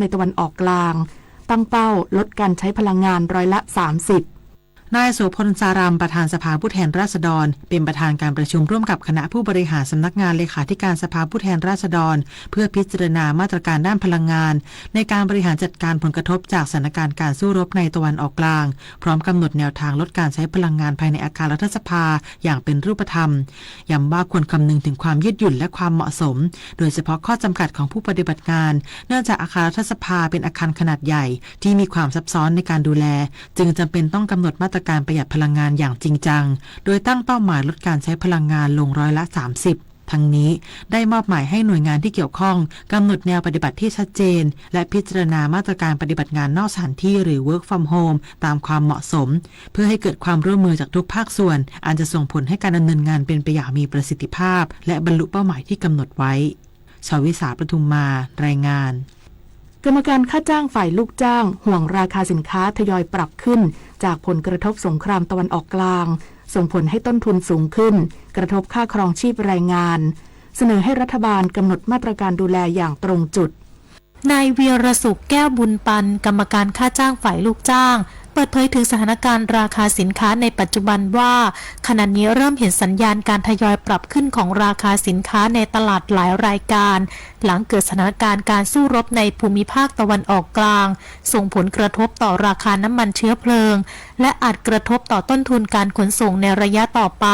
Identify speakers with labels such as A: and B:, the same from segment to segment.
A: ในตะวันออกกลางตั้งเป้าลดการใช้พลังงาน30%
B: นายโสพล สารามประธานสภาผู้แทนราษฎรเป็นประธานการประชุมร่วมกับคณะผู้บริหารสำนักงานเลขาธิการสภาผู้แทนราษฎรเพื่อพิจารณามาตรการด้านพลังงานในการบริหารจัดการผลกระทบจากสถานการณ์การสู้รบในตะวันออกกลางพร้อมกำหนดแนวทางลดการใช้พลังงานภายในอาคารรัฐสภาอย่างเป็นรูปธรรมย้ำว่าควรคำนึงถึงความยืดหยุ่นและความเหมาะสมโดยเฉพาะข้อจำกัดของผู้ปฏิบัติงานเนื่องจากอาคารรัฐสภาเป็นอาคารขนาดใหญ่ที่มีความซับซ้อนในการดูแลจึงจำเป็นต้องกำหนดมาตรการประหยัดพลังงานอย่างจริงจังโดยตั้งเป้าหมายลดการใช้พลังงานลง30%ทั้งนี้ได้มอบหมายให้หน่วยงานที่เกี่ยวข้องกำหนดแนวปฏิบัติที่ชัดเจนและพิจารณามาตรการปฏิบัติงานนอกสถานที่หรือ work from home ตามความเหมาะสมเพื่อให้เกิดความร่วมมือจากทุกภาคส่วนอันจะส่งผลให้การดำเนินงานเป็นไปอย่างมีประสิทธิภาพและบรรลุเป้าหมายที่กำหนดไว้ชวิสา ปทุมมารายงาน
A: กรรมการค่าจ้างฝ่ายลูกจ้างห่วงราคาสินค้าทยอยปรับขึ้นจากผลกระทบสงครามตะวันออกกลางส่งผลให้ต้นทุนสูงขึ้นกระทบค่าครองชีพแรงงานเสนอให้รัฐบาลกำหนดมาตรการดูแลอย่างตรงจุด
C: นายเวียรสุขแก้วบุญปันกรรมการค่าจ้างฝ่ายลูกจ้างเปิดเผยถึงสถานการณ์ราคาสินค้าในปัจจุบันว่าขณะนี้เริ่มเห็นสัญญาณการทยอยปรับขึ้นของราคาสินค้าในตลาดหลายรายการหลังเกิดสถานการณ์การสู้รบในภูมิภาคตะวันออกกลางส่งผลกระทบต่อราคาน้ำมันเชื้อเพลิงและอาจกระทบต่อต้นทุนการขนส่งในระยะต่อไป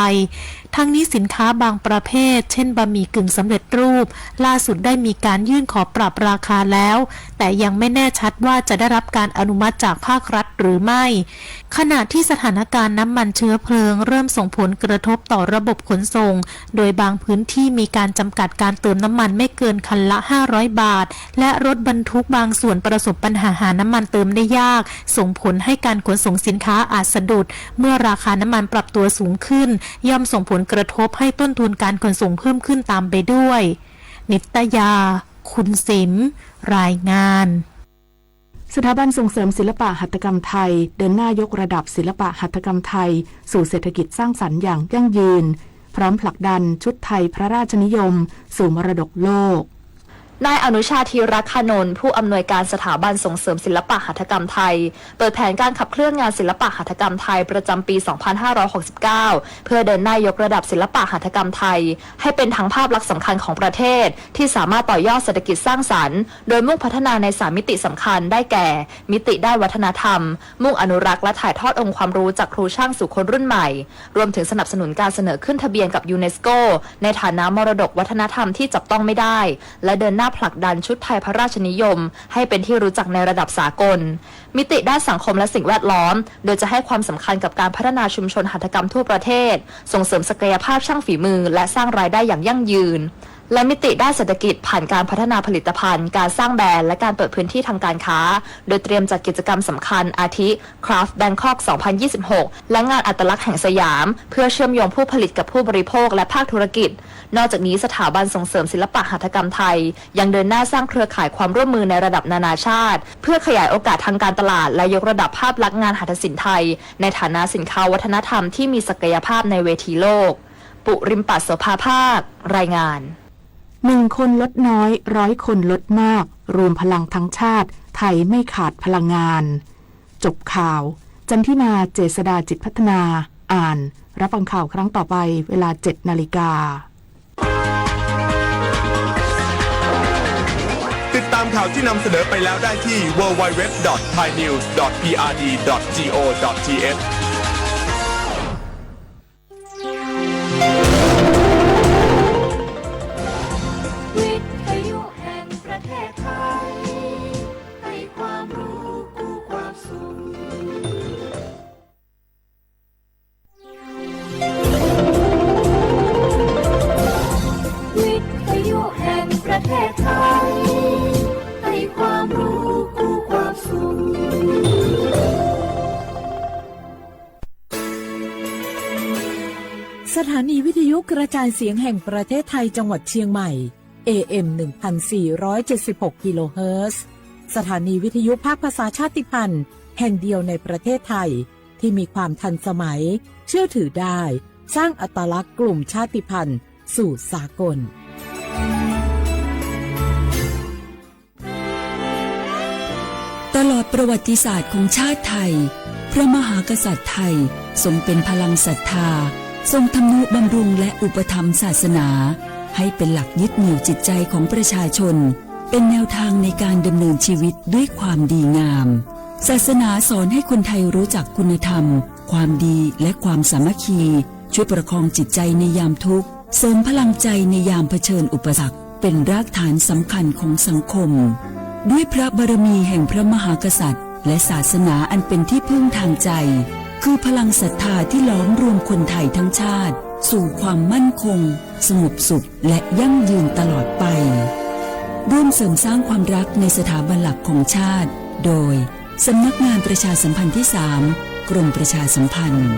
C: ทั้งนี้สินค้าบางประเภทเช่นบะหมี่กึ่งสำเร็จรูปล่าสุดได้มีการยื่นขอปรับราคาแล้วแต่ยังไม่แน่ชัดว่าจะได้รับการอนุมัติจากภาครัฐหรือไม่ขณะที่สถานการณ์น้ำมันเชื้อเพลิงเริ่มส่งผลกระทบต่อระบบขนส่งโดยบางพื้นที่มีการจำกัดการเติมน้ำมันไม่เกินคันละ500 บาทและรถบรรทุกบางส่วนประสบปัญหาหาน้ำมันเติมได้ยากส่งผลให้การขนส่งสินค้าอาจสะดุดเมื่อราคาน้ำมันปรับตัวสูงขึ้นย่อมส่งผลกระทบให้ต้นทุนการขนส่งเพิ่มขึ้นตามไปด้วยนิตยาคุณสิมรายงาน
A: สถาบันส่งเสริมศิลปะหัตถกรรมไทยเดินหน้ายกระดับศิลปะหัตถกรรมไทยสู่เศรษฐกิจสร้างสรรค์อย่างยั่งยืนพร้อมผลักดันชุดไทยพระราชนิยมสู่มรดกโลก
D: นายอนุชาธีรคานนท์ผู้อำนวยการสถาบันส่งเสริมศิลปะหัตถกรรมไทยเปิดแผนการขับเคลื่อนงานศิลปะหัตถกรรมไทยประจำปี 2569 เพื่อเดินหน้ายกระดับศิลปะหัตถกรรมไทยให้เป็นทั้งภาพลักษณ์สำคัญของประเทศที่สามารถต่อยอดเศรษฐกิจสร้างสรรค์โดยมุ่งพัฒนาใน3มิติสำคัญได้แก่ มิติด้านวัฒนธรรมมุ่งอนุรักษ์และถ่ายทอดองค์ความรู้จากครูช่างสู่คนรุ่นใหม่รวมถึงสนับสนุนการเสนอขึ้นทะเบียนกับยูเนสโกในฐานะมรดกวัฒนธรรมที่จับต้องไม่ได้และเดินหน้าผลักดันชุดไทยพระราชนิยมให้เป็นที่รู้จักในระดับสากลมิติด้านสังคมและสิ่งแวดล้อมโดยจะให้ความสำคัญกับการพัฒนาชุมชนหัตถกรรมทั่วประเทศส่งเสริมศักยภาพช่างฝีมือและสร้างรายได้อย่างยั่งยืนและมิติด้านเศรษฐกิจผ่านการพัฒนาผลิตภัณฑ์การสร้างแบรนด์และการเปิดพื้นที่ทางการค้าโดยเตรียมจัดกิจกรรมสำคัญอาทิ Craft Bangkok 2026 และงานอัตลักษณ์แห่งสยามเพื่อเชื่อมโยงผู้ผลิตกับผู้บริโภคและภาคธุรกิจนอกจากนี้สถาบันส่งเสริมศิลปะหัตถกรรมไทยยังเดินหน้าสร้างเครือข่ายความร่วมมือในระดับนานาชาติเพื่อขยายโอกาสทางการตลาดและยกระดับภาพลักษณ์งานหัตถศิลป์ไทยในฐานะสินค้าวัฒนธรรมที่มีศักยภาพในเวทีโลกปุริมปัสโสภาภาครายงาน
A: 1 คนลดน้อย100 คนลดมากรวมพลังทั้งชาติไทยไม่ขาดพลังงานจบข่าวจันทิมาเจษฎาจิตพัฒนาอ่านรับฟังข่าวครั้งต่อไปเวลา 7:00 น.
E: ติดตามข่าวที่นำเสนอไปแล้วได้ที่ www.thainews.prd.go.th
F: สถานีวิทยุกระจายเสียงแห่งประเทศไทยจังหวัดเชียงใหม่ AM 1476 กิโลเฮิรตซ์สถานีวิทยุภาคภาษาชาติพันธุ์แห่งเดียวในประเทศไทยที่มีความทันสมัยเชื่อถือได้สร้างอัตลักษณ์กลุ่มชาติพันธุ์สู่สากล
G: ตลอดประวัติศาสตร์ของชาติไทยพระมหากษัตริย์ไทยทรงเป็นพลังศรัทธาทรงทำนุบำรุงและอุปถัมภ์ศาสนาให้เป็นหลักยึดเหนี่ยวจิตใจของประชาชนเป็นแนวทางในการดำเนินชีวิตด้วยความดีงามศาสนาสอนให้คนไทยรู้จักคุณธรรมความดีและความสามัคคีช่วยประคองจิตใจในยามทุกข์เสริมพลังใจในยามเผชิญอุปสรรคเป็นรากฐานสำคัญของสังคมด้วยพระบารมีแห่งพระมหากษัตริย์และศาสนาอันเป็นที่พึ่งทางใจคือพลังศรัทธาที่ล้อมรวมคนไทยทั้งชาติสู่ความมั่นคงสงบสุขและยั่งยืนตลอดไปร่วมเสริมสร้างความรักในสถาบันหลักของชาติโดยสำนักงานประชาสัมพันธ์ที่ 3 กรมประชาสัมพันธ์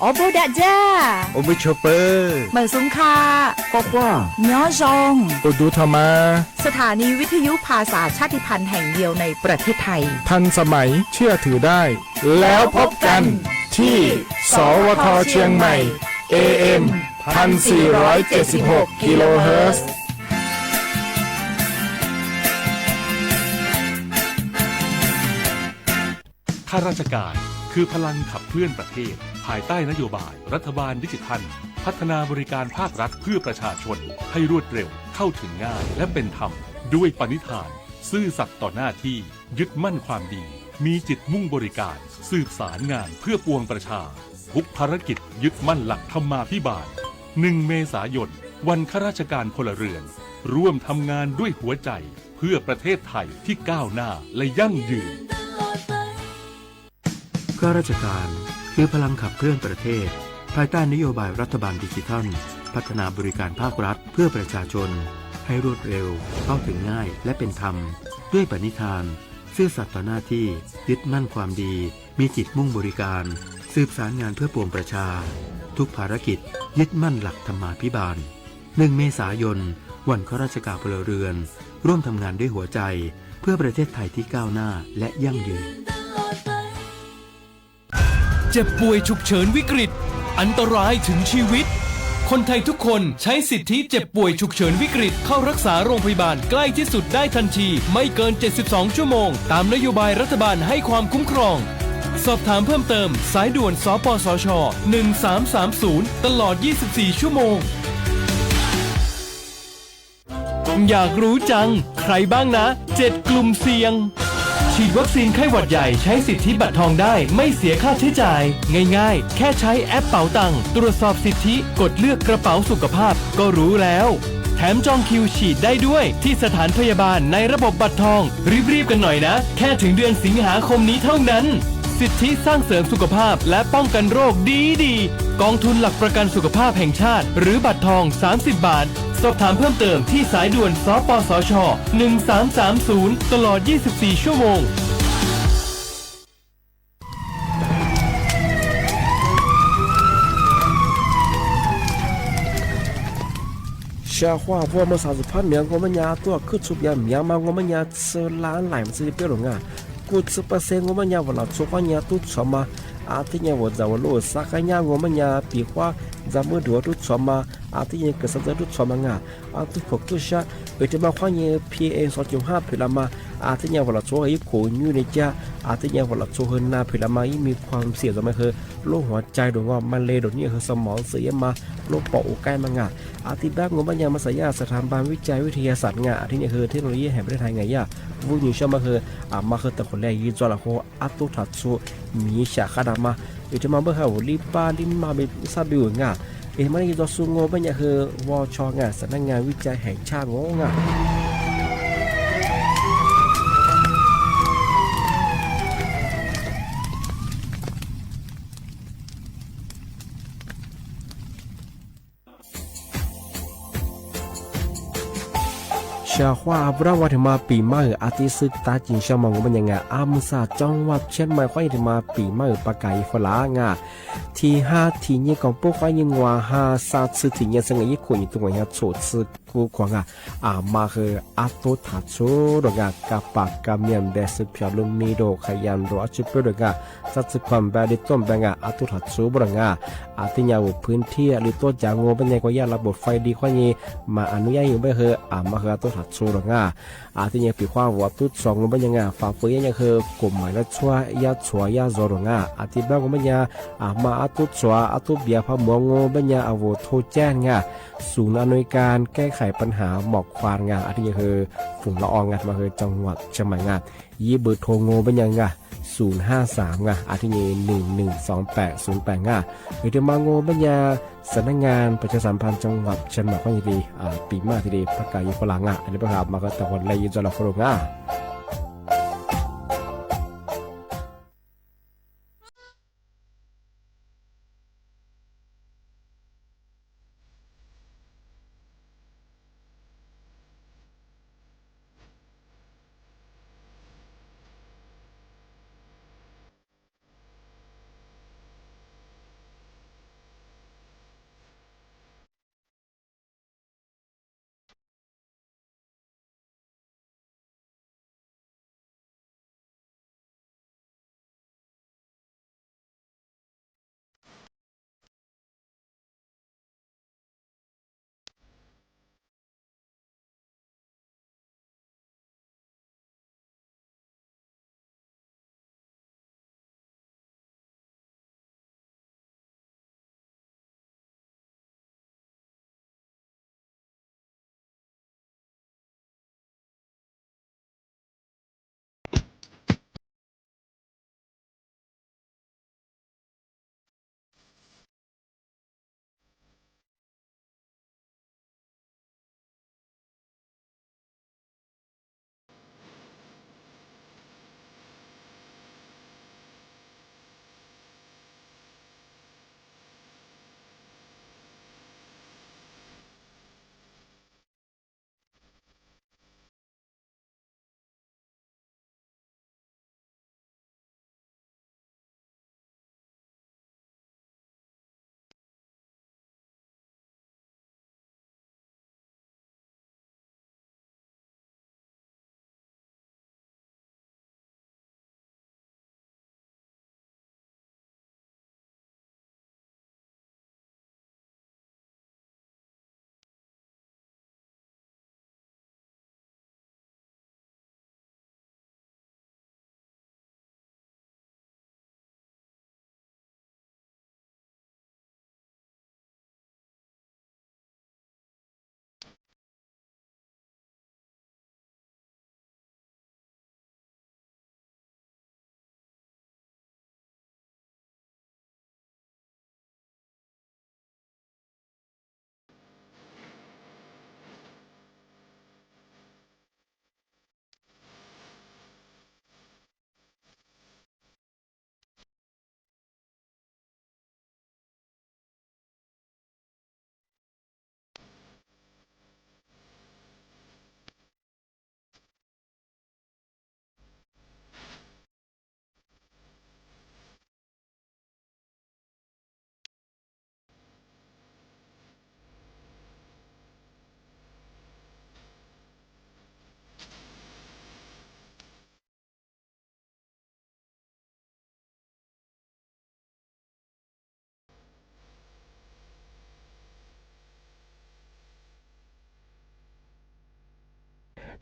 H: โอโบดะจ้า
E: โอเบชเปอร์
H: เหมือนสงคา
E: ก็ว่า
H: เนาะจง
E: ตัวดูธรรมา
H: สถานีวิทยุภาษาชาติพันธุ์แห่งเดียวในประเทศไทย
E: ทันสมัยเชื่อถือได้ แล้วพบกันที่สวทเชียงใหม่ AM 1476 กิโลเฮิรตซ์
I: ข้าราชการคือพลังขับเคลื่อนประเทศภายใต้นโยบายรัฐบาลดิจิทัลพัฒนาบริการภาครัฐเพื่อประชาชนให้รวดเร็วเข้าถึงง่ายและเป็นธรรมด้วยปณิธานซื่อสัตย์ต่อหน้าที่ยึดมั่นความดีมีจิตมุ่งบริการสืบสารงานเพื่อปวงประชาทุกภารกิจยึดมั่นหลักธรรมาภิบาล1 เมษายนวันข้าราชการพลเรือนร่วมทำงานด้วยหัวใจเพื่อประเทศไทยที่ก้าวหน้าและยั่งยืน
J: ข้าราชการคือพลังขับเคลื่อนประเทศภายใต้นโยบายรัฐบาลดิจิทัลพัฒนาบริการภาครัฐเพื่อประชาชนให้รวดเร็วเข้าถึงง่ายและเป็นธรรมด้วยปณิธานซื่อสัตย์ต่อหน้าที่ยึดมั่นความดีมีจิตมุ่งบริการสืบสารงานเพื่อปวงประชาทุกภารกิจยึดมั่นหลักธรรมาภิบาล1 เมษายนวันข้าราชการพลเรือนร่วมทำงานด้วยหัวใจเพื่อประเทศไทยที่ก้าวหน้าและยั่งยืน
K: เจ็บป่วยฉุกเฉินวิกฤตอันตรายถึงชีวิตคนไทยทุกคนใช้สิทธิเจ็บป่วยฉุกเฉินวิกฤตเข้ารักษาโรงพยาบาลใกล้ที่สุดได้ทันทีไม่เกิน72ชั่วโมงตามนโยบายรัฐบาลให้ความคุ้มครองสอบถามเพิ่มเติมสายด่วนสปสช1330ตลอด24ชั่วโมงอยากรู้จังใครบ้างนะ7กลุ่มเสี่ยงฉีดวัคซีนไข้หวัดใหญ่ใช้สิทธิบัตรทองได้ไม่เสียค่าใช้จ่ายง่ายๆแค่ใช้แอปเป๋าตังค์ตรวจสอบสิทธิกดเลือกกระเป๋าสุขภาพก็รู้แล้วแถมจองคิวฉีดได้ด้วยที่สถานพยาบาลในระบบบัตรทองรีบๆกันหน่อยนะแค่ถึงเดือนสิงหาคมนี้เท่านั้นสิทธิสร้างเสริมสุขภาพและป้องกันโรคดีๆกองทุนหลักประกันสุขภาพแห่งชาติหรือบัตรทอง30 บาทสอบถามเพิ่มเติมที่สายด่วนสปสช1330ตลอด24ชั่วโมง
L: 下话我们啥子怕面我们家多去出边面嘛我们家吃懒来不是别人啊กูจะไปเซ็ง我们家我老做话家都错嘛อาที่เนี่ยว่าจะว่าโลสักอย่าง我们家ปีกว่าจะมือดูทุกชั่วมาอาที่เนี่ยก็สักทุกชั่วมางาอาที่พวกทุกชาที่มาข้อเนี่ย PA 2.5พิลามาอาที่เนี่ยว่าเราโชว์ให้โขนอยู่ในจ้าอาที่เนี่ยว่าเราโชว์เฮินนาพิลามามีความเสี่ยงจะไม่คือโรคหัวใจหรือว่ามันเลยโดนเนี่ยคือสมองเสียมาโรคปอดใกล้มางาอาที่บ้าน我们家มาสายาสถาบันวิจัยวิทยาศาสตร์งาที่เนี่ยคือเทคโนโลยีแห่งประเทศไทยไงย่าวุ้ยชอบมาคือมาคือแต่คนแรกยี่จอละโคอาตุถัดสู้มีฉากขนาดมาจะมาเมื่อเขาลิบาลิมาเป็นซาบิวงามันยี่จอสู้งบเนี่ยคือวชงาสำนักงานวิจัยแห่งชาติงาชาว่าบราวัฒมาปีใหม่อาทิตย์ซึกตาจิงชามองมันยังไงอามุสาจังหวัดเชียงใหม่ค่อยมาปีใหม่ปากไก่ฝรั่งที่5ที่เนี่ยของพวกค่อยยังว่า5 3ที่เนี่ยสังเกตคนอยู่ตรงนี้โฉดซึก กูขวางมาคืออาตุถัดชูดงกับปากกับเมียมเดสเพียลุงนีโดขยันรัวจุดเปดงสัตว์ความแบบดิต้มแบงอาตุถัดชูบงที่ยาวพื้นที่หรือตัวจางงูเป็นไงก็ยาระบบไฟดีกว่านี้มาอนุญาตอยู่ไม่คือมาคืออาตุถัดชูดงที่ยังปีความว่าตุสองงูเป็นยังฝ่าฝืนยังคือกลุ่มหมายละชัวยาชัวยาโซดงที่บ้านก็เป็นยังมาอาตุชัวอาตุเบียพะมัวงูเป็นยังอาวุธโทแจ้งศูนย์อำนวยการแก้ไขปัญหาหมอกควานที่ยังคือฝุ่นละอองมาคือจังหวัดเชียงใหม่ยี่เบอร์โทรงูเป็นยัง053ที่นี่112808หรือจะมางูเป็นยังสำนักงานประชาสัมพันธ์จังหวัดเชียงใหม่ก็ยินดีปีมาทีดีประกาศยุพลังอันนี้ประกาศมาก็ตะวันเลยยุจลาฟรุง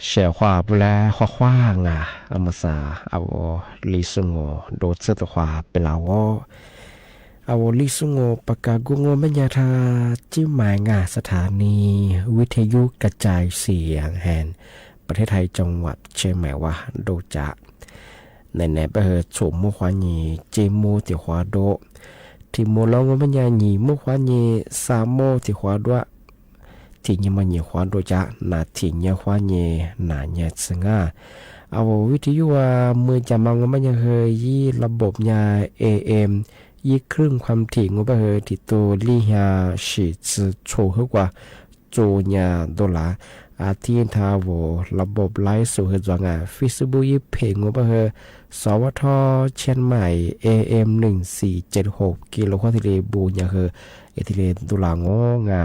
L: เสียความแปลคว้างอามาซาเอาลิซุงโอโดดเสือตัวเป็นลาวเอาลิซุงโอปากกากุงโอไม่ยาทาจิ้มหมายสถานีวิทยุกระจายเสียงแห่งประเทศไทยจังหวัดเชียงใหม่ว่าโดจะในไปเหตุโฉมมุขวานีเจมูติขวาโดที่โมลองมันยาหนีมุขวานีซาโมติขวาด้วยที่ยังมันยีขวาโดจะนาที่ยังขวานีนาเนี่ยสง่าเอาวิทยุว่ามือจะมองมันยังเคยยี่ระบบยา AM ยี่ครึ่งความถี่งบเหตุที่ตัวลี่ฮาสิจะโชว์กว่าโจญาดอลลาร์อาทิตย์ทาวระบบไลฟ์สู่เหตุงานฟิสบุยเพงงบเหตุสวทเชียงใหม่ AM 1476กิโลวัตต์ที่เลบูญาเหตุที่เลดอลลาร์งงา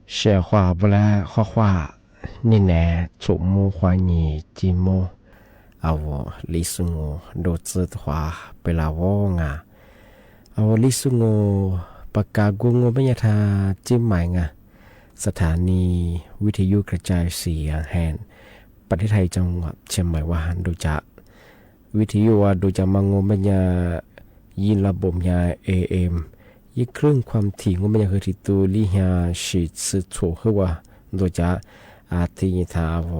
L: 写话不来画画，你呢触目花你寂寞，我李松我都知的话被拉我啊，李松我ปากกากุงบรรยาจิ้มหมายงะสถานีวิทยุกระจายเสียงแห่งประเทศไทยจังหวัดเชียงใหม่ว่าดูจะวิทยุว่าดูจะมังงบรรยายินระบบยา AM ยี่ครึ่งความถี่งบรรยาคือที่ตัวลิฮาชิสึโชคือว่าดูจะที่ยิทาว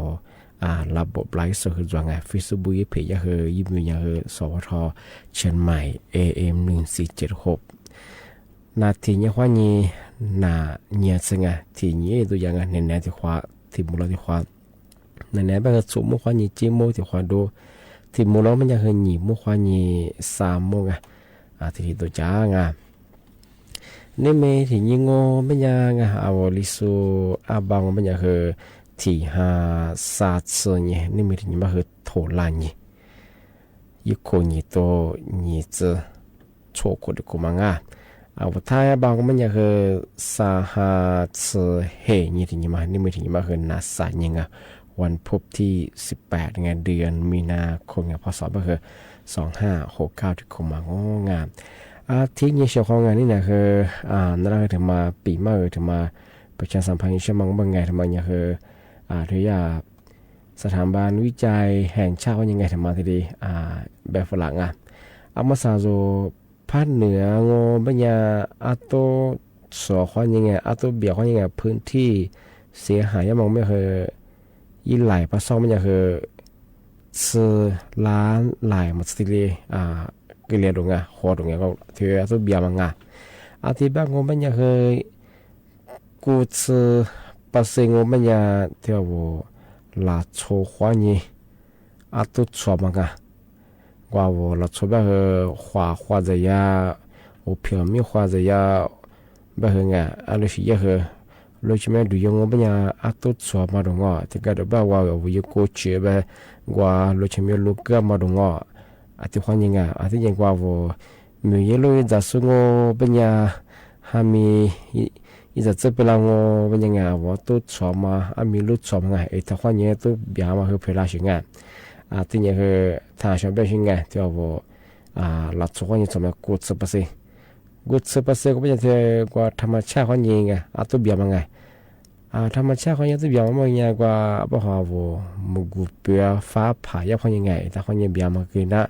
L: ระบบไลฟ์สดคือจังไงฟิสบุยเพย์ยาคือยิมยาคือสวทเชียงใหม่ AM 1476นาทีนี้ว่านี่นาเนี่ยสิงะที่นี่ตัวอย่างนั้นเนี่ยที่ว่าที่มูลที่ว่าเนี่ยแบบสมมุติว่านี่จีโมที่ว่าดูที่มูลมันจะคือนี่มุว่านี่สามโมงที่ตัวจ้างนี่เมที่นี่งอมันยังเอาลิสูบางมันจะคือที่5 3เนี่ยนี่เมที่นี่มันคือโถลานี่ยี่คนนี่ตัวนี่จะโชว์คนกูมังท้ายบางมันจะคือสาหัสเหตุนี่ถึงมานี่ไม่ถึงมาคือนาสายิงวันพบที่18เดือนมีนาคมพศก็คือ2569ที่คงมางามที่นี่เชียวของงานนี่นะคือนั่นก็ถึงมาปีใหม่ถึงมาประชาสัมพันธ์เชื่อมั่นบางไงถึงมาเนี่ยคือถือว่าสถาบันวิจัยแห่งชาติว่ายังไงถึงมาทีดีแบบฝรั่งเอามาสาโซภาคเหนืองอปัญญาอาโตสอข้อยังไงอาโตเบียข้อยังไงพื้นที่เสียหายยังมองไม่เคยยิ่งไหลปะซ่อมมันจะคือซื้อล้านไหลหมดสิเลยกิเลสตรงขอตรงก็ถืออาโตเบียมังอาทิตย์บ้างงอปัญญาเคยกูซื้อปัสเซงอปัญญาเที่ยวลาโชข้อนี้อาโตสอบมังว่าเราชอบแบบ画着呀，我表面画着呀，แบบไงอะไรสิเยอะเราจะไม่ดูยังว่าเนี่ยอัตโตสอบมาตรงที่ก็แบบว่าวิโก้เชื่อแบบว่าเราจะไม่ลูกก็มาตรงที่ความยังไงที่ยังว่ามีเยอะเลยจะส่งแบบเนี่ยหามีอีจะจะเป็นเราแบบยังไงว่าตัวสอบมามีลูกสอบไงที่ความยังตัวเบียมาคือเพลาสิไงที่นี่คือถ้าชอบแบบยังไงที่ว่าหลักสูตรนี้สมัยกูด10%ก็ไม่ใช่กว่าธรรมชาติของยังไงตัวเบียมันไงธรรมชาติของยังตัวเบียมันยังไงกว่าบ่ฮาวมุกุเปียฟ้าผ่าของยังไงแต่ของยังเบียมันคือนะ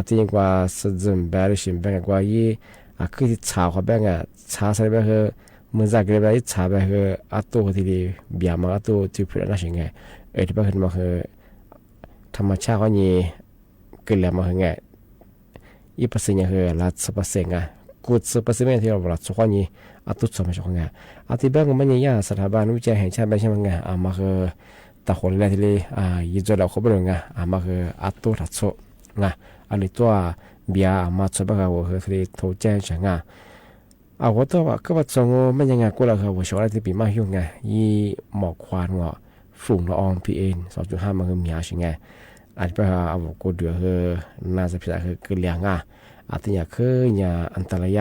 L: ที่ยังกว่าสุดแบบสิ่งแบบกว่ายี่คือที่ชาเขาแบบไงชาใส่แบบคือมือจักรแบบชาแบบคือตัวที่ดีเบียมันตัวที่เพื่อนนั่นสิ่งไงที่แบบคือมันคือธรรมชาติของยี่เกิดแล้วมันคือไง1%คือหลัก10%กู10%ที่เราหลักส่วนนี้ตุดสมัยช่วงไงที่บ้านมันยังสถาบันวิจัยแห่งชาติเป็นใช่ไหมไงมาคือตะคนแรกที่ยิ่งจะเราเขาเป็นไงมาคือตุดหลักส่วนไงอันนี้ตัวเบียมาชอบแบบว่าคือที่ทั่วใจใช่ไงว่าตัวว่าก็ว่าจงมันยังไงกูเราคือว่าชอบอะไรที่ปีมายุ่งไงยี่หมอกควันว่าฝุ่นละออง PM 2.5มันคือมีอะไรไงอาจจะกูเดือดน่าจะพิจารณาคือเลี้ยงที่อยากคือเนี่ยอันตราย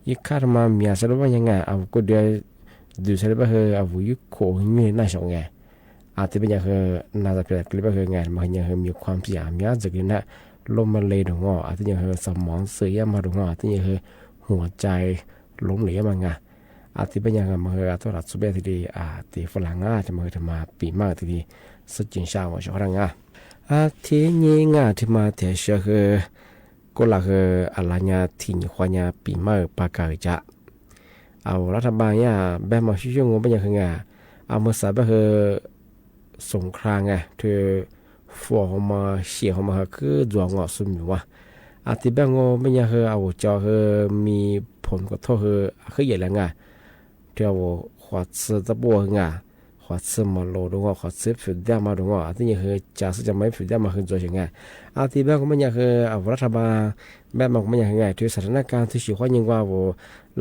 L: ยิ่งข้าทำมามีอะไรบ้างยังไงกูเดือดดูใช่ไหมคือยิ่งโขงี้น่าชงไงที่เป็นอย่างคือน่าจะพิจารณาคือแบบไงมันยังมีความเสี่ยงมีจากนี้นะลมมันเลยตรงที่ยังคือสมองเสียมาตรงที่ยังคือหัวใจล้มเหลวมันไงที่เป็นอย่างมันคือตัวหลักสุดแบบที่ดีที่ฝรั่งจะมาปีมากที่ดีสุดจริงชาวชาวรังที่นี่ที่มาเที่ยวคือก็ละคืออะไรเนี่ยที่นี่ควรเนี่ยปีใหม่ปากกาจะรัฐบาลเนี่ยแบบมาช่วยงบเป็นอย่างไงเมื่อสายแบบคือสงครามไงที่ฟัวเขามาเสียเขามาคือดวงสุดอยู่ว่าที่แบบงบเป็นอย่างคือจะคือมีผลกระทบคือใหญ่แล้วไงที่ขวดซื้อตะบัวไงขวดซื้อมาโลดงขวดซื้อผิวดำมาดงที่นี่คือจะซื้อจะไม่ผิวดำมาคือตัวยังไงที่แบบก็ไม่ยังคือรัฐบาลแบบมันไม่ยังไงที่สถานการณ์ที่สิ่งที่ยังว่า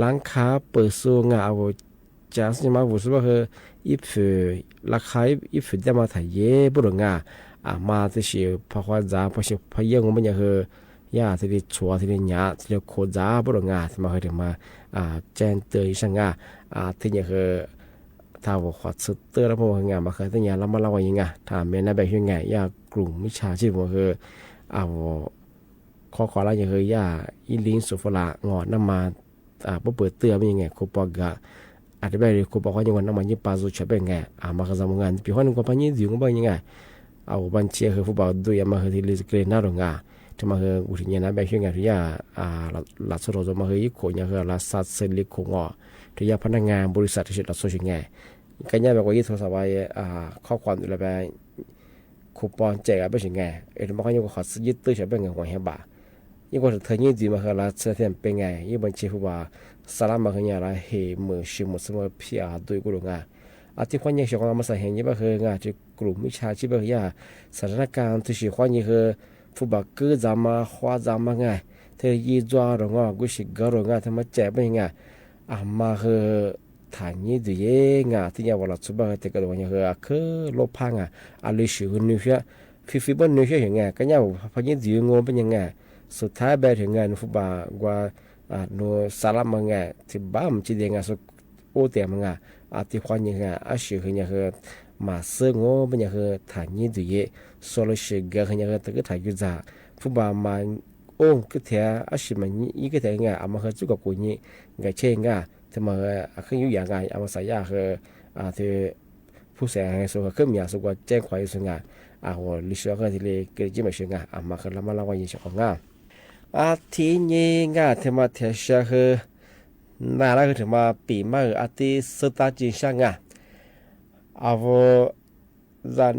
L: ร้านค้าเปิดสู้ไงจะซื้อมาว่าคืออีผิวราคาอีผิวดำมาถ่ายเย่บุรุษไงมาที่สิ่งพอความจ้าพอสิ่งพอยังไม่ยังคือ ย่าที่ได้ชัวที่ได้หยาที่ได้โคจ้าบ่ดงาที่มาเฮาถึงมาแจ้งเตือนช่างที่เนี่ยคือถ้าว่าขอสุดเตอร์แล้วพวกงานมาเคยตั้งยาแล้วมาเล่าว่ายังไงถ้าแม่นแบบยังไงย่ากลุ่มวิชาชีพว่าคือขอแล้วยังคือย่าอีลิงสุฟลางอน้ำมาเปิดเตือนเป็นยังไงครูปอกะอาจจะแบบครูปอกว่ายังวันน้ำมันยี่ปาสุดเป็นไงมาคือสมงานพี่คนก็พันยี่ดิวก็เป็นยังไงบัญชีคือฟุตบอลดูยามาคือที่ลิสเกรนน่ารงาที่มาคืออุทิศนะแบบยังไงที่ย่าหลักสุดจะมาคือยี่ขวยังคือหลักสัตว์เซลิโคงอที่ย่าพนักงานบริษัทที่เราสู้ยังไงกันย่าแบบว่ายี่โทรศัพท์ว่าข้อความอะไรแบบคูปองแจกไปยังไงที่มาเขายังขอยึดตื้อใช้เป็นเงินหัวเหี่ยบ่ายิ่งกว่าเธอยิ่งดีมาคือเราเสถียรเป็นไงยิ่งบัญชีฟุตบอลสารมาคือเนี่ยเราเห็นมือชิมสมมติพี่ดูกูรู้ไงที่คนยังชอบมาใส่เห็นยี่บ้าคืองานที่กลุ่มวิชาชีพแบบย่าสถานการณ์ที่สิ่งคนยังคือฟุตบอลก็จะมาคว้าจะมาไงเธอยี่จ้าหรือว่ากุศิกหรือว่าทำมาแจกไปยังไงมาคือฐานยี่ดูเองที่เนี่ยวันละสุบะแต่ก็วันยังคือลบพังลิชิวนิวเช่ฟิบันนิวเช่ยังไงก็เนี่ยพอยี่ดูงงเป็นยังไงสุดท้ายแบบถึงงานฟุตบอลว่าโนสารมังไงที่บ้ามจีเดียงสุดโอเตียมังที่คนยังไงสิ่งที่คือมาเสื่อมเป็นยังคือฐานยี่ดูเย่โซลูชันก็คือยังคือตั้งแต่ยุคจากฟุตบอลมาโอ้ก็เถอะสิ่งมันยี่ก็เถอะไงมาคือจุกกุนี่ไงเช่นไงที่มาคืออยู่อย่างไงมาใส่ยาคือที่ผู้เสียหายสุขขึ้นมีสุขแจ้งความสุขว่าลิชก็ที่เลยเกิดจิ้มสุขมาคือเรามาเล่าว่าอย่างเช่นของที่นี่ที่มาเที่ยวคือน่ารักถึงมาปีมาที่สุดท้ายจริงช่างว่า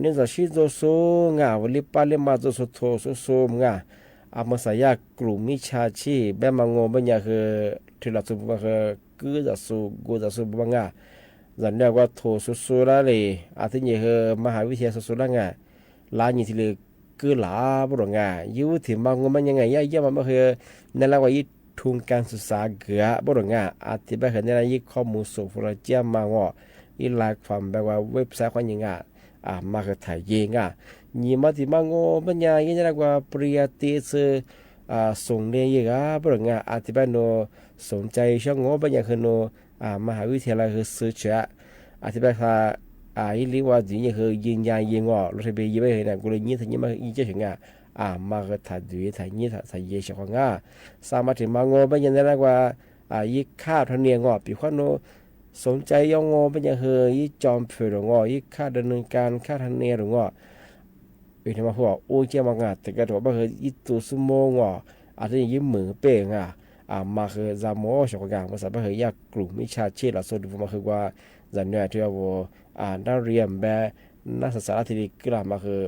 L: นี่จะชิโซสูวันนี้ปาเลมาจะสุดโทสูมาใส่ยากลุ่มมิชาชีแบบมังงบัญญัติคือที่เราสุบว่าคือกูจะสูกูจะสูบังจะเรียกว่าโทสูละเลยที่นี่คือมหาวิทยาลัยสูละร้านนี้ที่เลยกูหลาบรองอยู่ที่มังงมันยังไงย่ามันคือนั่นแหละว่ายี่ทุนการศึกษาเกือบรองที่แบบนี้ยี่ข้อมูลสูงเราเจ้ามังอีหลายความแบบว่าเว็บไซต์คนยังมาคือถ่ายยิงนี่มาที่มังงมันยังยี่เรียกว่าปริยัติส่งเรียนยังบรองที่แบบโนสนใจช่างงบัญญัติคือโนมหาวิทยาลัยคือสื่อเชื่อที่แบบอีหลีว่าจีนี่คือยิงยางยิงเราจะไปยิงไปเห็นกูเลยยี่ถึงยี่มาอีเจ้าถึงมาคือถ่ายดูถ่ายยี่ถ่ายยี่เฉพาะสามารถถึงมังงบัญญัติเรียกว่ายี่ค่าทเนียงปีข้อโนสนใจยองเป็นยังเฮยี่จอมเผือกยี่ค่าดำเนินการค่าทันเนียหรือีกทำไมพวกโอ้ยเจ้ามางแต่ก็ถือว่าเฮยี่ตัวสมองอาจจะยี่มือเป่งมาคือจามอชกงานภาษาเฮยากกลุ่มมิชาชีพเราสุดมาคือว่าจันเนี่ยที่ว่านักเรียนแบบนักศึกษาที่ดีกล่าวมาคือ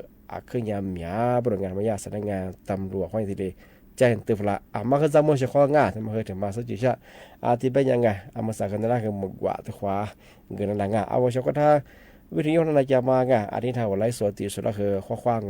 L: ขึ้นยามหยาบริงานมายาสำนักงานตำรวจห้องที่ดีแจ้งเตือนละมาคือจามอชกงานที่มาเคยถึงมาสุดจิชะที่เป็นยังไงมาสักกันได้คือหมกว่าตัวขวาเงินนั่งเอาชกท่าวิทยุนั่นจะมาที่ทางวันไลฟ์สดที่สุดก็คือข้อความง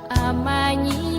M: 阿玛尼。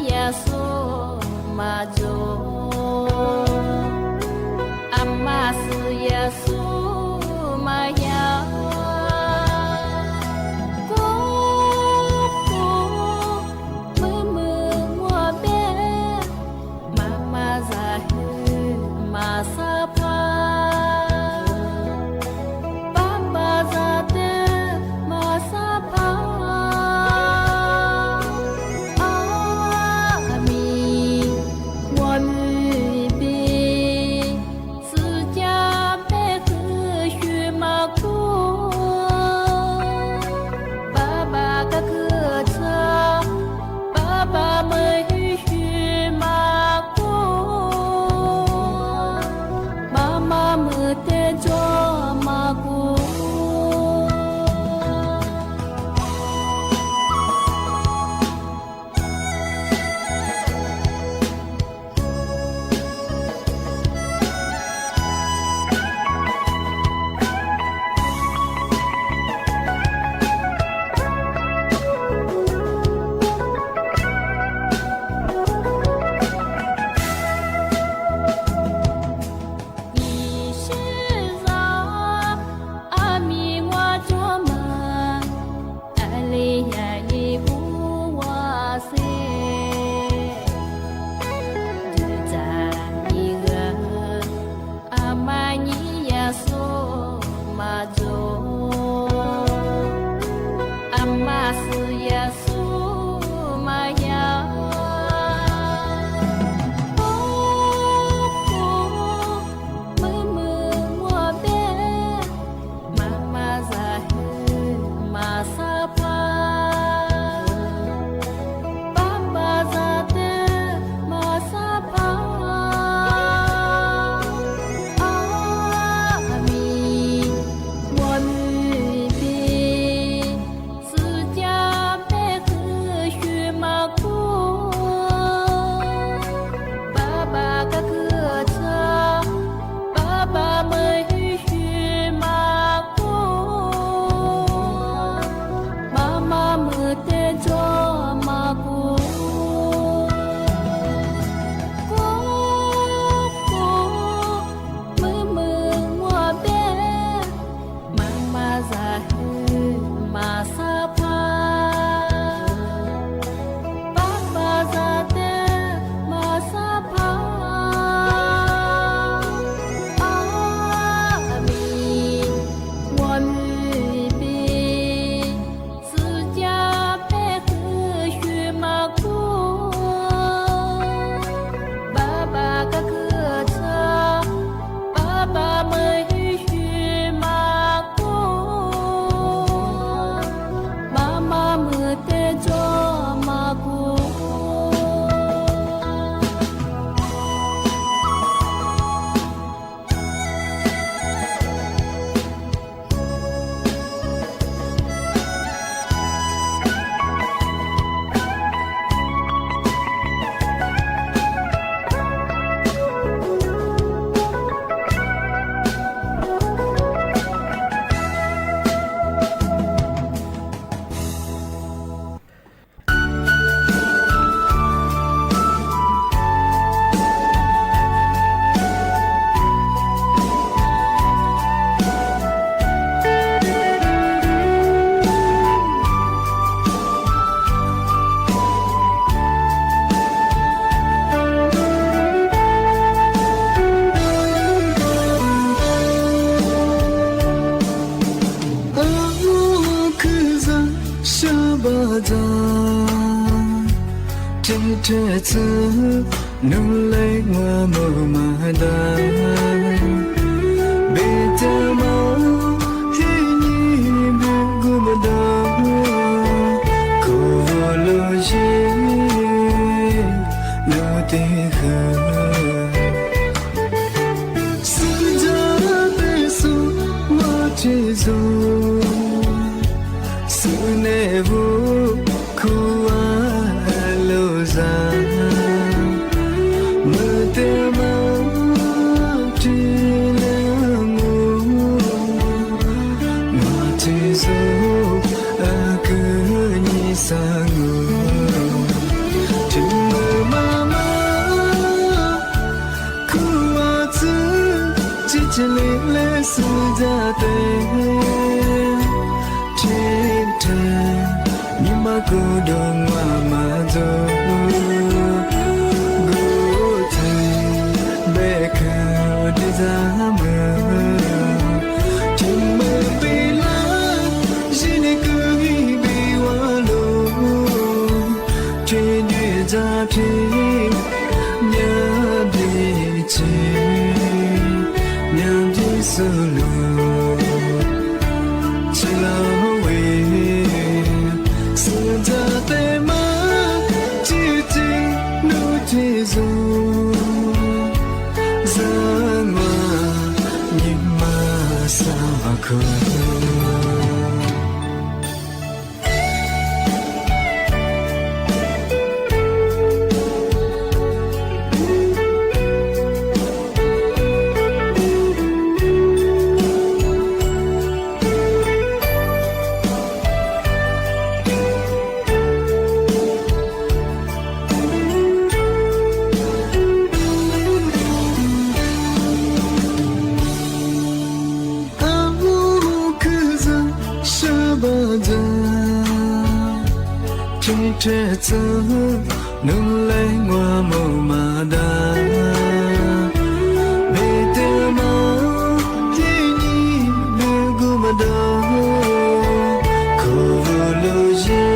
M: Cô vô lô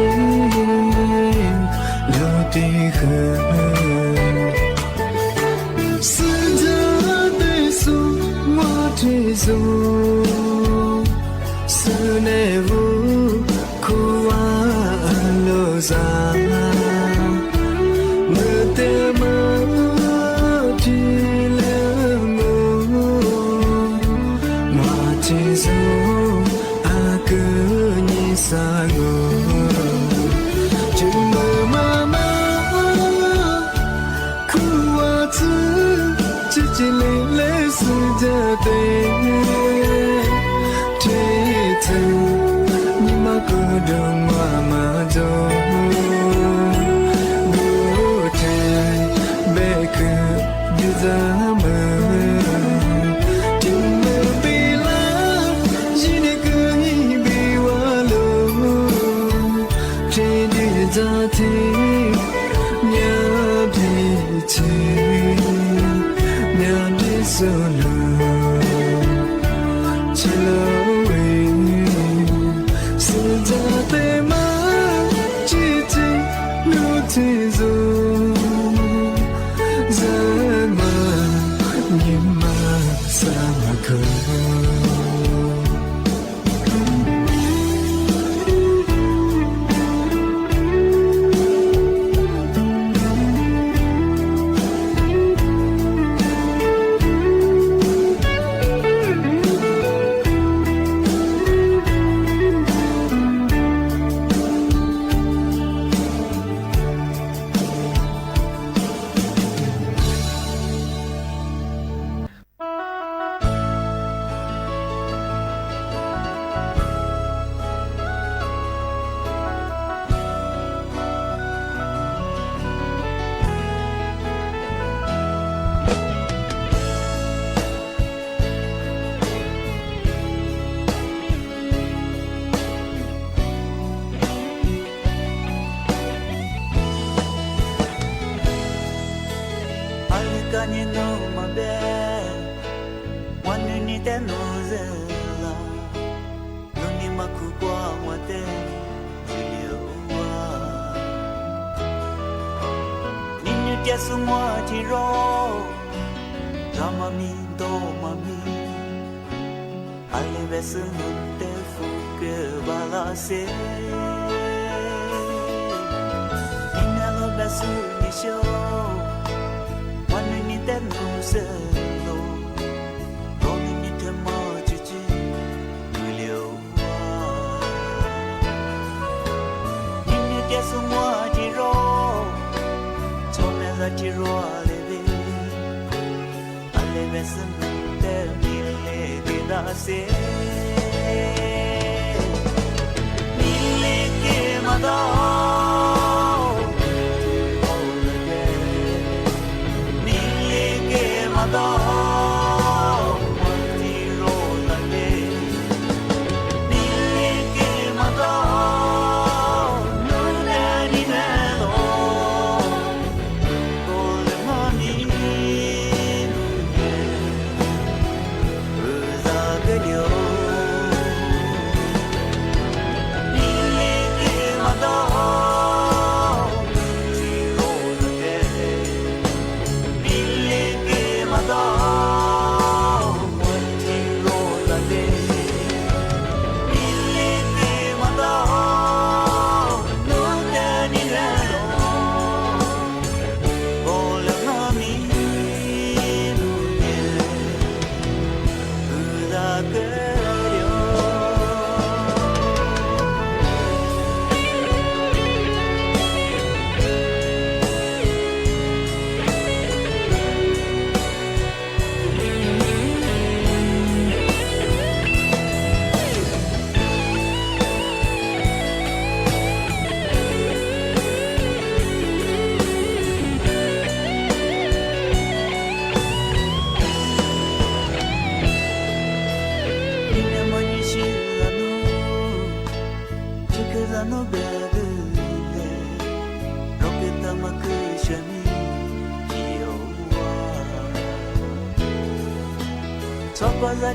M: sa mơ tê mơ chỉ lẽ ngô mà chỉ số à cứ như sa ngô chỉ mơ mơ mơ khu hoa chữ chỉ lẽ lẽ sự gia đình thế thân nhưng mà cứ đường mà rồi bố thầy bé cứ như giá mơ tình mơ bị lá chỉ để cứ nghĩ bị quá lâu thế đi ra thế nhớ đi chỉ nhớ đi solo chỉ lâu thế rồi giờ mà nhưng mà sao mà khờ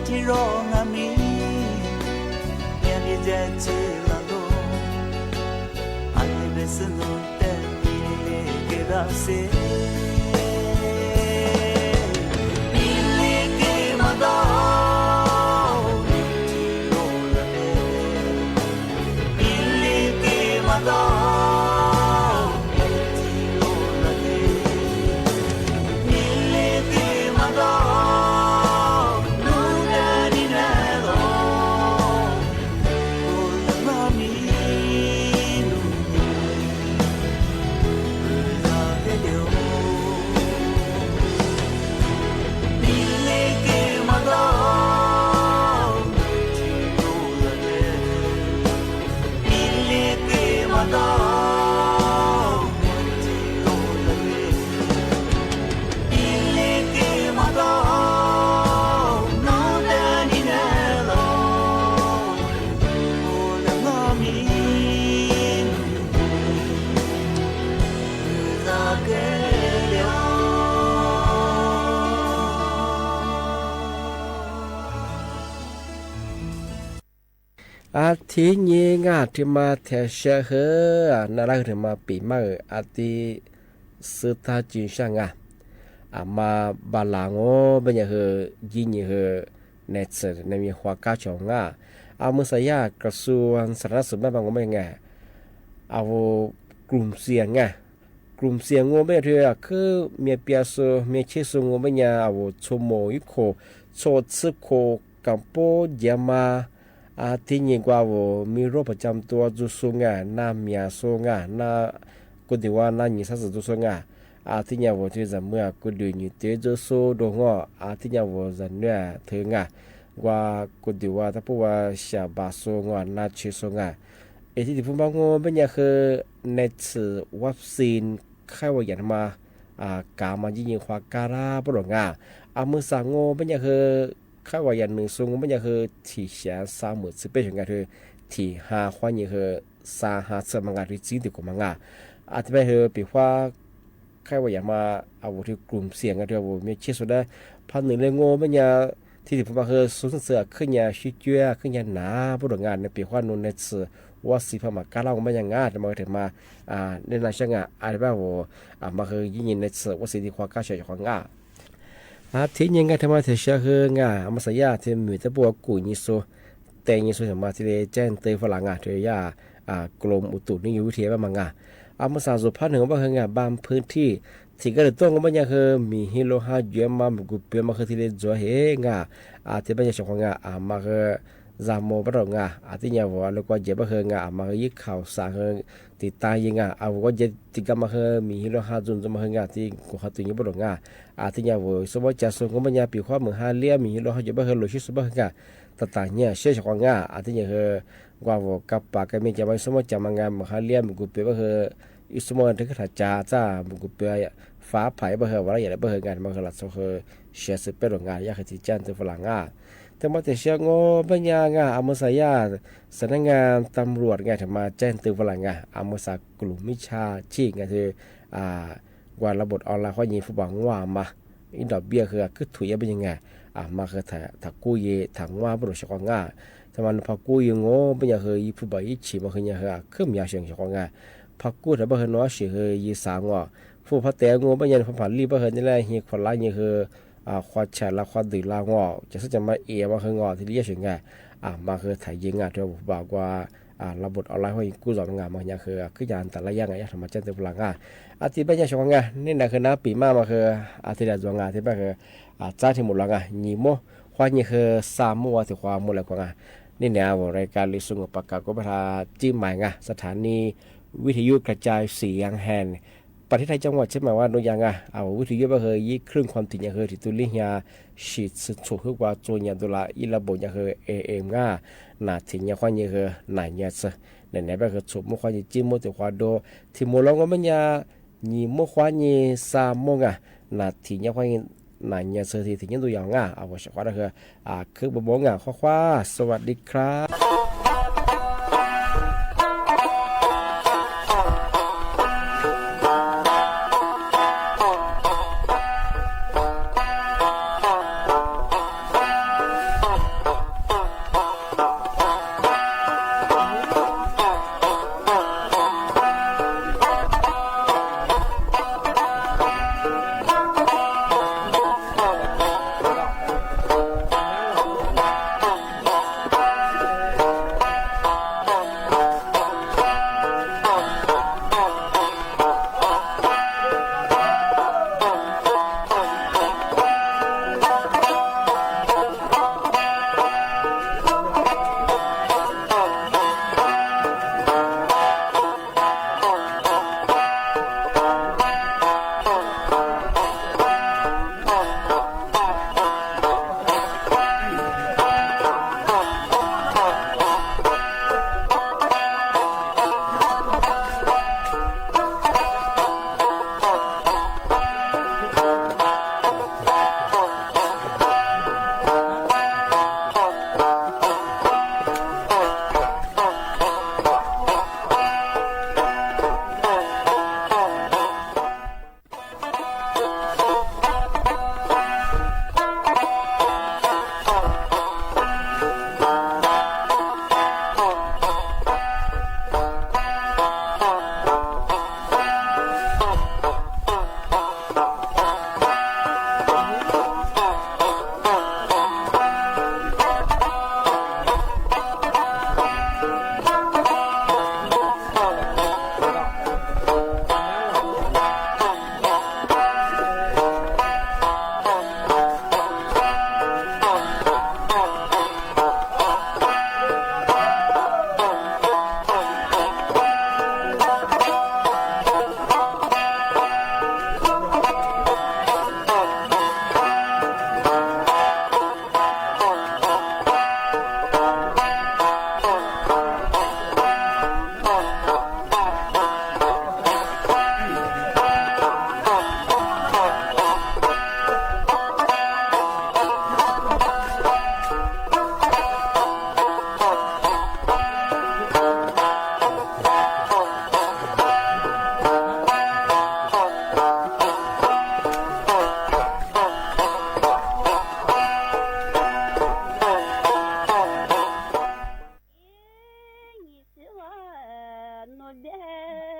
N: Ti rong ami Nyan di jati lalu Ane beseno te ile kedase Ile ke madao Ile ke madao
L: ทีนี้งาที่มาแทเชเฮนารักถึงมาปีมาอาทิสุดท้ายจีช่างมาบาลางโอเป็นยังเฮยินยังเฮเนตส์ในมีหัวก้าชงมือสายากระทรวงสาธารณสุขบ้านบางก็ไม่ไงเอากลุ่มเสี่ยงกลุ่มเสี่ยงงไม่เท่าคือเมียเปียโซเมียเชสงไม่ยาเอาชมโมยุโคโชซึโคกัมโปเยมาที่ยิ่งกว่ามีโรคประจำตัวจุสุงน้าเมียโซงน้ากุฎว่าน้าหญิงสัตว์จุสุงที่ยิ่งที่จะเมื่อกุฎอยู่เตจุโซดงที่ยิ่งจะเนื้อถึงว่ากุฎว่าถ้าพูดว่าชาบาโซงน้าเชสงที่ที่พูดบางงเป็นยังคือเนตวัคซีนไข้หวัดใหญ่มากามายิ่งความการาปรงมือสังงเป็นยังคือไข้หวัดใหญ่หนึ่งสูงเป็นยังคือที่เสีย30,000เป็นยังคือที่5วันยังคือ3-5มังงาที่จริงที่กว่ามังอาจจะเป็นคือปีว่าไข้หวัดใหญ่มาเอาที่กลุ่มเสี่ยงกันที่ว่ามีเชื้อสุดได้พันหนึ่งเลยงเป็นยังที่ที่พูดมาคือสูงเสือขึ้นยาชิเจียขึ้นยาหนาปรงในปีว่านูนเนตว่าสิพมาการเล่าไม่ยังจะมาถึงมาในนั้นช่างอะไรบ้างว่ามาคือยิ่งในเสือว่าสิที่ความก้าวเฉยของที่ยังไงทำไมถึงเชื่อคือมาสัญญาที่มีแต่บัวกุยนิโซแต่ยิโซมาที่แจ้งเตยฝรั่งที่ยากรมอุตุนิยมวิทยาบ้างมังมาสารสุภาพหนึ่งว่าคือบางพื้นที่ที่ก็เลยต้องก็ไม่ยังคือมีฮิโลฮาเยอะมากุเปียมาคือที่เลี้ยจ่อเฮที่ไม่ใช่ช่องมาคือจามโมบรองที่เนี่ยว่าแล้วก็เจ็บก็มายึดข่าวสารติดตายยังก็เจ็บติดกันมามีฮิโลฮาจุนจะมาที่กูขัดตัวนี้บรองที่เนี่ยว่าสมมติจะส่งก็ไม่ยังปีความเหมือนฮาเลียมีฮิโลฮาเจ็บก็ลุชิสบก็ต่างเนี่ยเชื่อช่องที่เนี่ยว่ากับปากกันไม่จะไม่สมมติจะมางานเหมือนฮาเลียมีกูเปียก็อิสมอนถึงขนาดจ้ามีกูเปียฟ้าไผ่บ่ว่าอะไรอย่างไรบ่งานมาหลัดโซเชียร์เป็นโรงงานยากที่จ้างตัวฝรั่งแต่มาแต่เชื่องปัญญามือสายาสำนักงานตำรวจทำมาแจ้งตัวฝรั่งมือสากลุ่มมิชาชีพคือว่าระบบออนไลน์ข้อยิงฟุตบอลว่ามาอินดอกเบี้ยคือถุยเป็นยังไงมาคือถ้ากู้เยถังว่าบริษัทของถ้ามันพอกู้ยังเป็นยังคือฟุตบอลยี่ฉีมาคือยังคือมีเสียงของพอกู้ถ้าบ่เห็นน้อยสิยี่สามผู้พัฒแต่เป็นยังผ่านรีบบ่เห็นนี่แหละเฮียคนร้ายยังคือควาแฉละควาดื้อละจะมามาคืที่เรียกถึงมาคือถ่ายยิงที่เราบอกว่าระบบออนไลน์ให้กู้จอมงานมาอย่างคือยานแต่ละอย่างทำมาเจ้าตัวพลังที่เป็นยังช่วงนี่นะคือน้าปีมาคือที่เดือนจวงที่เป็นคือจ้าที่หมดแล้วยี่โมควานี่คือ3 มื้อที่ความหมดแล้วกว่านี่เนี่ยรายการลิสุงปากกาก็ประทาจิ้มใหม่สถานีวิทยุกระจายเสียงแห่งประเทศไทยจังหวัดเช่นมาว่าโนยังเอาวิทยุมายี่ครึ่งความถี่ยังที่ตุลิยาฉีดสุดสุดคือกว่าตัวยังตัวละอีระบบยังAM หนาถี่ยังความยังหนายังซะไหนๆแบบสุดมุขความยังจิ้มมุดแต่ความโดที่มุลงก็มันยังยี่มุขความยัง3 โมงหนาถี่ยังความยังหนายังซะที่ถี่ยังตัวอย่างเอาไว้สักวันก็คือบ่งข้อสวัสดีครับ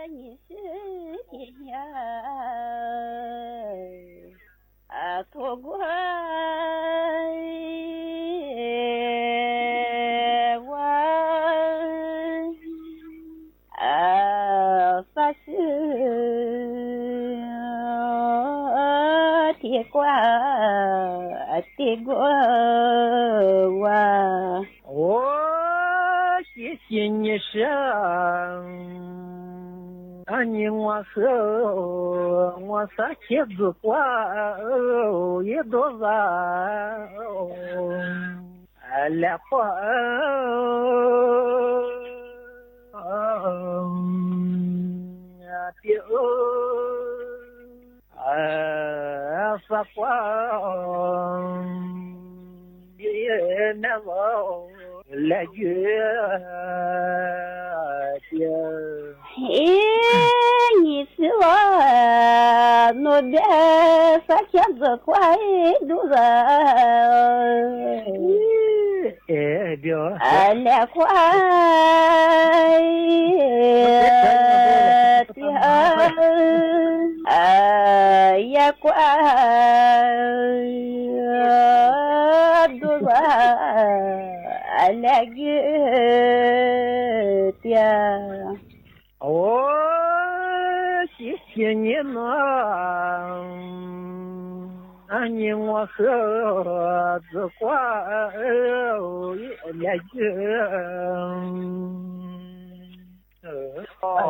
O: 你是天涯错过我发誓铁挂我谢谢你生你我和我撒茄子花也多少来花丢撒花也难忘来月你是我那边撒茄子花多少来花也挂多少来月的谢谢你呢你我和子花也你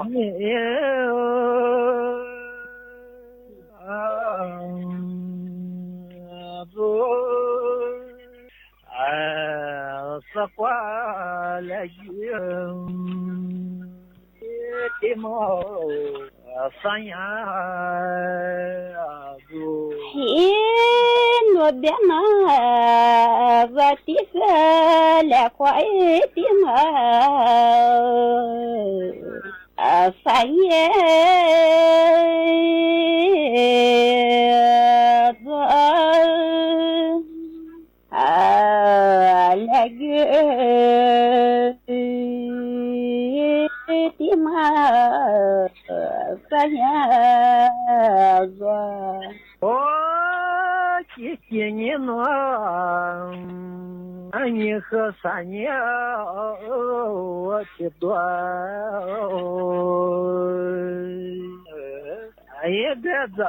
O: 子花来的毛三呀我别拿我的个来快的嘛三爷来月的嘛三呀谢谢你呢你和三年我的多也别走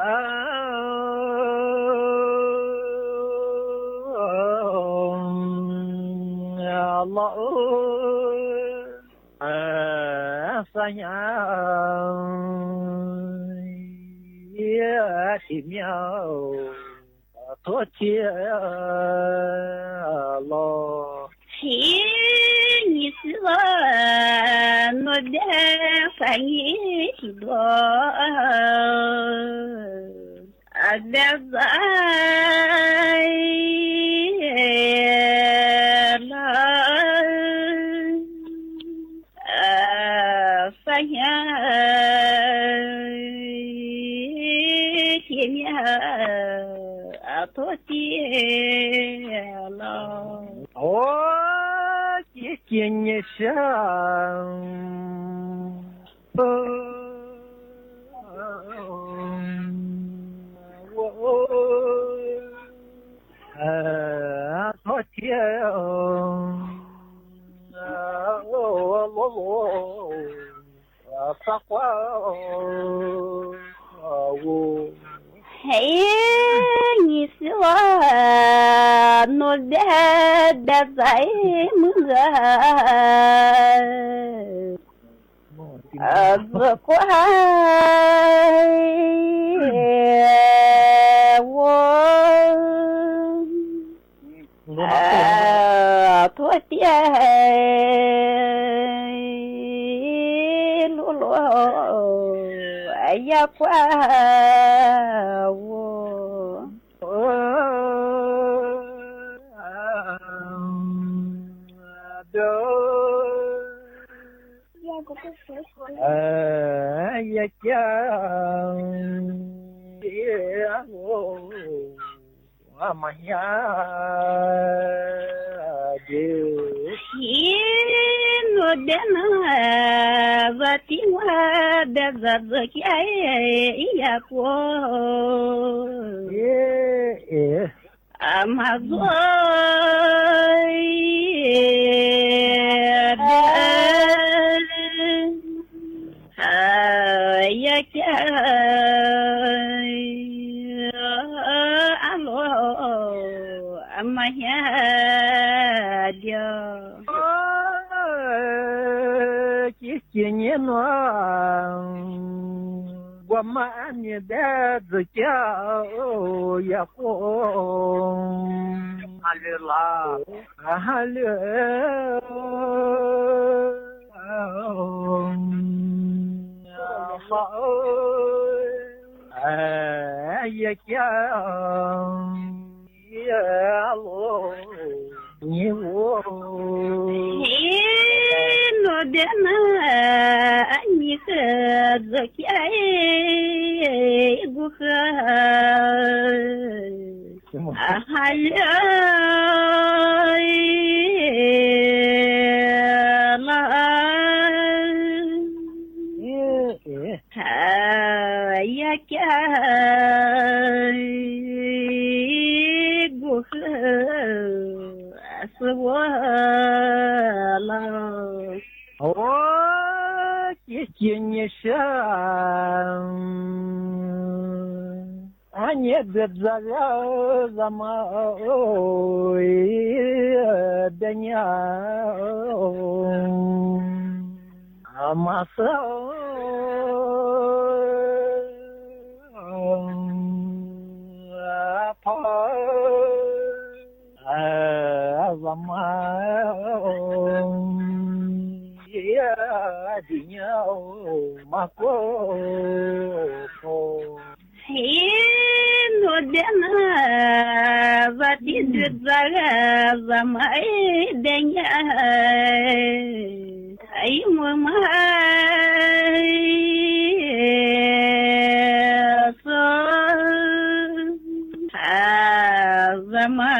O: 老三年也的苗多天了你是我那边翻译的多别在三年前面多天了谢谢你生多天撒花你是我那边的在么子乖我多点露露也怪我也讲我们呀的喜怒
P: dena zati wa da zaki ai ya ko amazoi ya kya alo amaya dia
O: кисенье гуамане да зача я ко алила але я кя я алло него
P: no dena ani ka zaki ai guha ya kya guha aswala
O: кисенье а не бедзавя замой дня амаса
P: no dena zati zaga zamai denya ai mama so zamai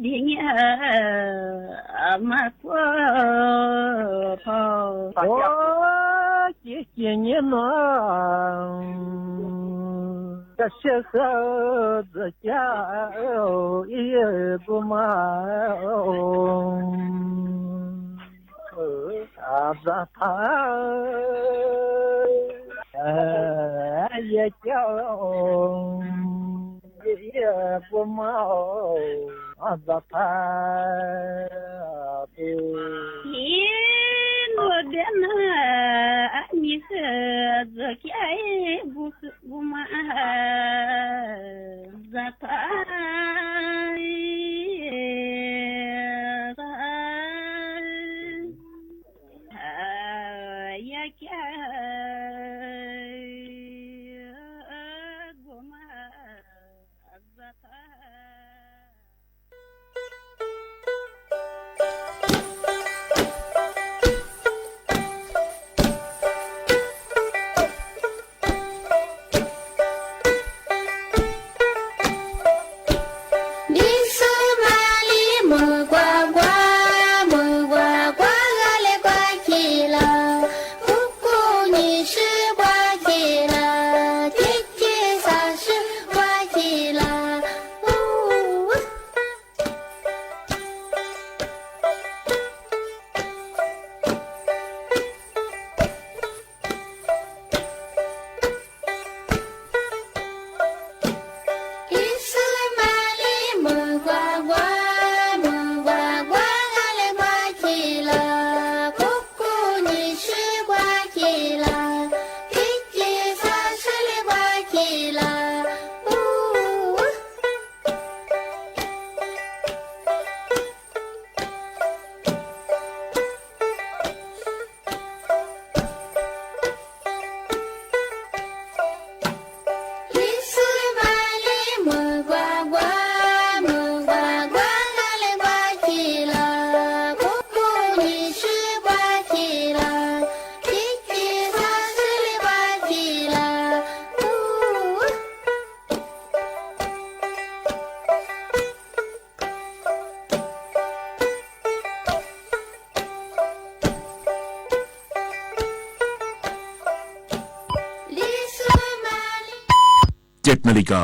P: denya amako
O: кисенье кашха зача и гума азата я кя я гума азата
P: dena ani ka zaki ai guma zata ya kya guma zata
Q: Mưa qua gale qua kila, cucu nhi 17 นาฬิกา